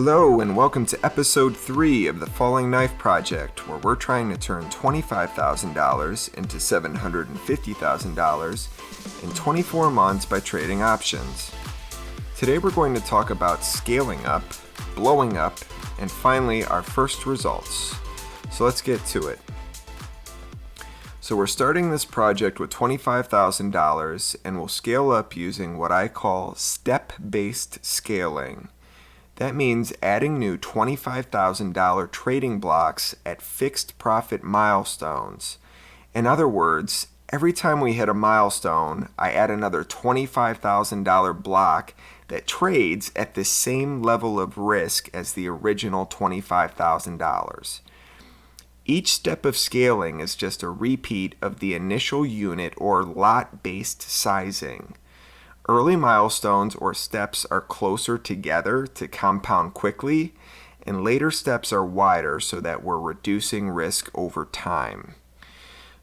Hello and welcome to episode 3 of the Falling Knife Project, where we're trying to turn $25,000 into $750,000 in 24 months by trading options. Today we're going to talk about scaling up, blowing up, and finally our first results. So let's get to it. So we're starting this project with $25,000 and we'll scale up using what I call step-based scaling. That means adding new $25,000 trading blocks at fixed profit milestones. In other words, every time we hit a milestone, I add another $25,000 block that trades at the same level of risk as the original $25,000. Each step of scaling is just a repeat of the initial unit or lot-based sizing. Early milestones or steps are closer together to compound quickly, and later steps are wider so that we're reducing risk over time.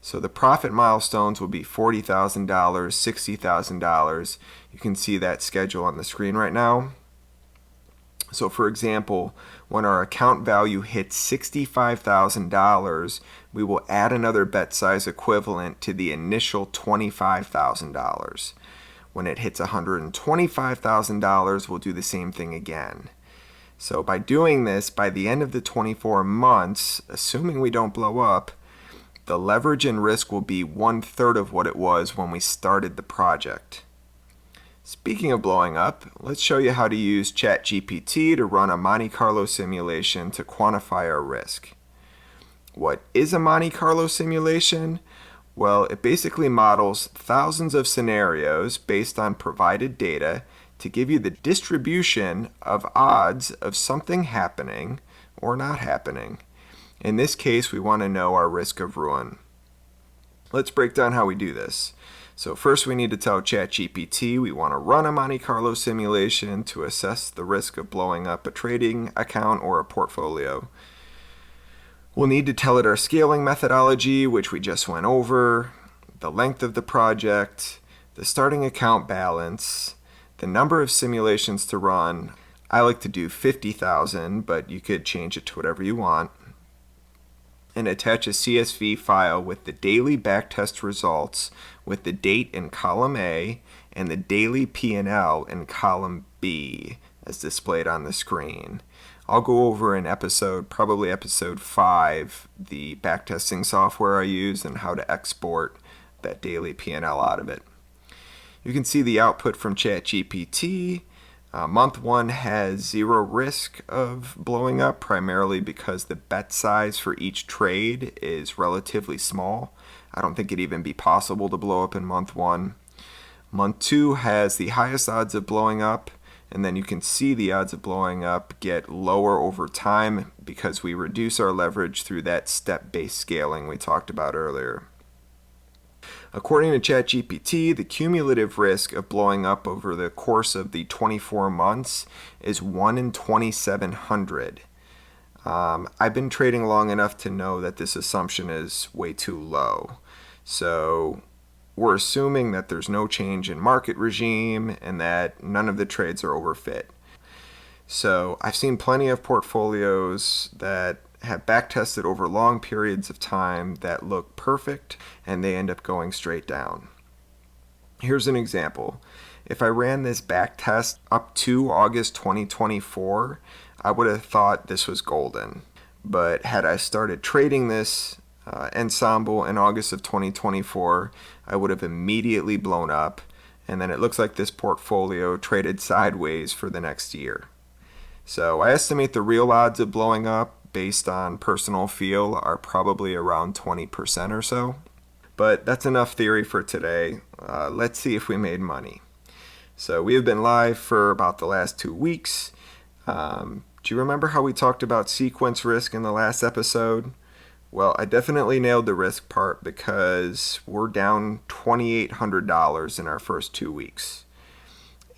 So the profit milestones will be $40,000, $60,000. You can see that schedule on the screen right now. So for example, when our account value hits $65,000, we will add another bet size equivalent to the initial $25,000. When it hits $125,000, we'll do the same thing again. So by doing this, by the end of the 24 months, assuming we don't blow up, the leverage and risk will be 1/3 of what it was when we started the project. Speaking of blowing up, let's show you how to use ChatGPT to run a Monte Carlo simulation to quantify our risk. What is a Monte Carlo simulation? Well, it basically models thousands of scenarios based on provided data to give you the distribution of odds of something happening or not happening. In this case, we want to know our risk of ruin. Let's break down how we do this. So first we need to tell ChatGPT we want to run a Monte Carlo simulation to assess the risk of blowing up a trading account or a portfolio. We'll need to tell it our scaling methodology, which we just went over, the length of the project, the starting account balance, the number of simulations to run. I like to do 50,000, but you could change it to whatever you want. And attach a CSV file with the daily backtest results with the date in column A and the daily P&L in column B as displayed on the screen. I'll go over in probably episode 5, the backtesting software I use and how to export that daily P&L out of it. You can see the output from ChatGPT. Month 1 has zero risk of blowing up, primarily because the bet size for each trade is relatively small. I don't think it'd even be possible to blow up in month 1. Month 2 has the highest odds of blowing up, and then you can see the odds of blowing up get lower over time because we reduce our leverage through that step-based scaling we talked about earlier. According to ChatGPT, the cumulative risk of blowing up over the course of the 24 months is 1 in 2,700. I've been trading long enough to know that this assumption is way too low. So we're assuming that there's no change in market regime and that none of the trades are overfit. So I've seen plenty of portfolios that have backtested over long periods of time that look perfect and they end up going straight down. Here's an example. If I ran this backtest up to August 2024, I would have thought this was golden. But had I started trading this ensemble in August of 2024, I would have immediately blown up, and then it looks like this portfolio traded sideways for the next year. So I estimate the real odds of blowing up based on personal feel are probably around 20% or so. But that's enough theory for today. Let's see if we made money. So we have been live for about the last 2 weeks. Do you remember how we talked about sequence risk in the last episode? Well, I definitely nailed the risk part because we're down $2,800 in our first 2 weeks.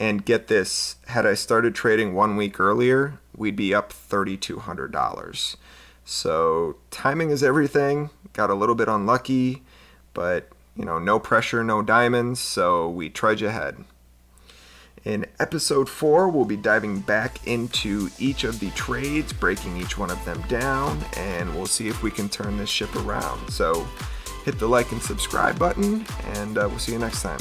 And get this, had I started trading 1 week earlier, we'd be up $3,200. So timing is everything. Got a little bit unlucky, but no pressure, no diamonds, so we trudge ahead. In episode 4, we'll be diving back into each of the trades, breaking each one of them down, and we'll see if we can turn this ship around. So hit the like and subscribe button, and we'll see you next time.